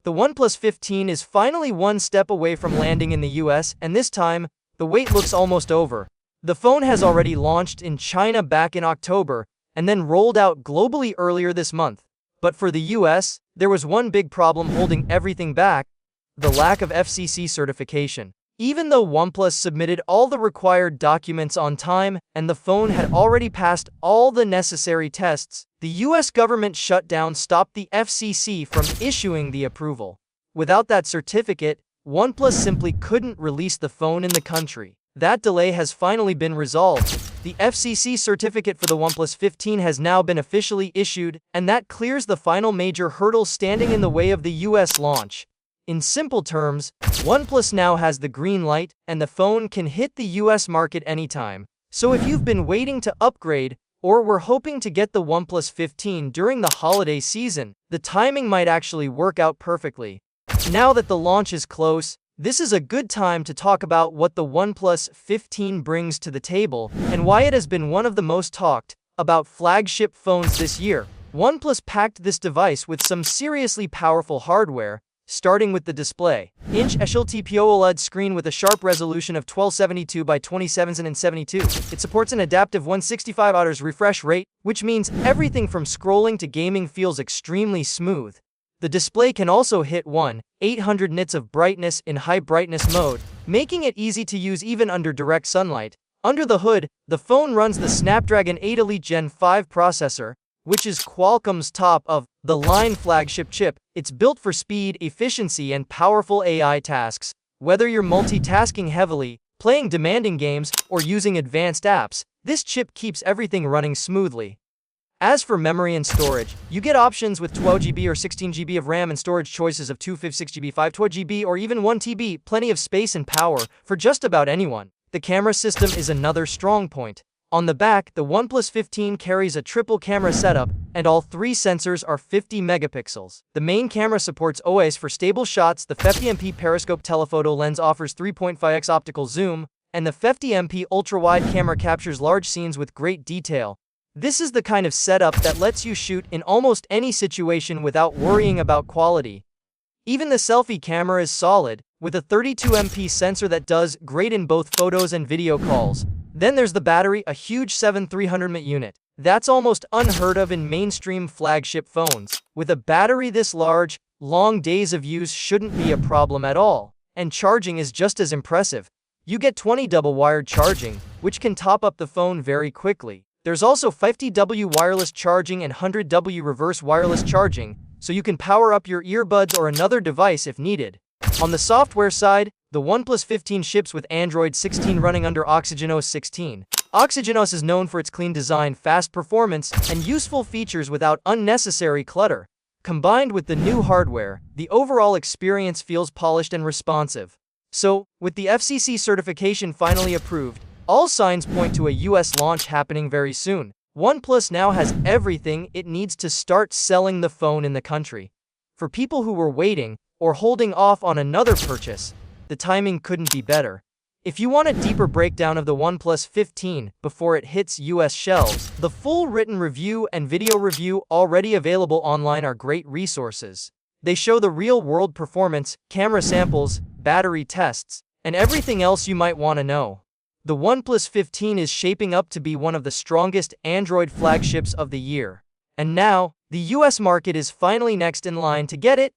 The OnePlus 15 is finally one step away from landing in the US, and this time, the wait looks almost over. The phone has already launched in China back in October, and then rolled out globally earlier this month. But for the US, there was one big problem holding everything back: the lack of FCC certification. Even though OnePlus submitted all the required documents on time, and the phone had already passed all the necessary tests, the US government shutdown stopped the FCC from issuing the approval. Without that certificate, OnePlus simply couldn't release the phone in the country. That delay has finally been resolved. The FCC certificate for the OnePlus 15 has now been officially issued, and that clears the final major hurdle standing in the way of the US launch. In simple terms, OnePlus now has the green light, and the phone can hit the US market anytime. So if you've been waiting to upgrade, or were hoping to get the OnePlus 15 during the holiday season, the timing might actually work out perfectly. Now that the launch is close, this is a good time to talk about what the OnePlus 15 brings to the table, and why it has been one of the most talked about flagship phones this year. OnePlus packed this device with some seriously powerful hardware, starting with the display. Inch HLTPO OLED screen with a sharp resolution of 1272 by 2772. It supports an adaptive 165 Hz refresh rate, which means everything from scrolling to gaming feels extremely smooth. The display can also hit 1,800 nits of brightness in high brightness mode, making it easy to use even under direct sunlight. Under the hood, the phone runs the Snapdragon 8 Elite Gen 5 processor, which is Qualcomm's top-of-the-line flagship chip. It's built for speed, efficiency, and powerful AI tasks. Whether you're multitasking heavily, playing demanding games, or using advanced apps, this chip keeps everything running smoothly. As for memory and storage, you get options with 12GB or 16GB of RAM and storage choices of 256GB, 512GB, or even 1TB, plenty of space and power for just about anyone. The camera system is another strong point. On the back, the OnePlus 15 carries a triple camera setup, and all three sensors are 50 megapixels. The main camera supports OIS for stable shots, the 50MP periscope telephoto lens offers 3.5x optical zoom, and the 50MP ultra-wide camera captures large scenes with great detail. This is the kind of setup that lets you shoot in almost any situation without worrying about quality. Even the selfie camera is solid, with a 32MP sensor that does great in both photos and video calls. Then there's the battery, a huge 7300 mAh unit. That's almost unheard of in mainstream flagship phones. With a battery this large, long days of use shouldn't be a problem at all. And charging is just as impressive. You get 20 double-wired charging, which can top up the phone very quickly. There's also 50W wireless charging and 100W reverse wireless charging, so you can power up your earbuds or another device if needed. On the software side, the OnePlus 15 ships with Android 16 running under Oxygenos 16. Oxygenos is known for its clean design, fast performance, and useful features without unnecessary clutter. Combined with the new hardware, the overall experience feels polished and responsive. So, with the FCC certification finally approved, all signs point to a US launch happening very soon. OnePlus now has everything it needs to start selling the phone in the country. For people who were waiting, or holding off on another purchase, the timing couldn't be better. If you want a deeper breakdown of the OnePlus 15 before it hits US shelves, the full written review and video review already available online are great resources. They show the real-world performance, camera samples, battery tests, and everything else you might want to know. The OnePlus 15 is shaping up to be one of the strongest Android flagships of the year. And now, the US market is finally next in line to get it.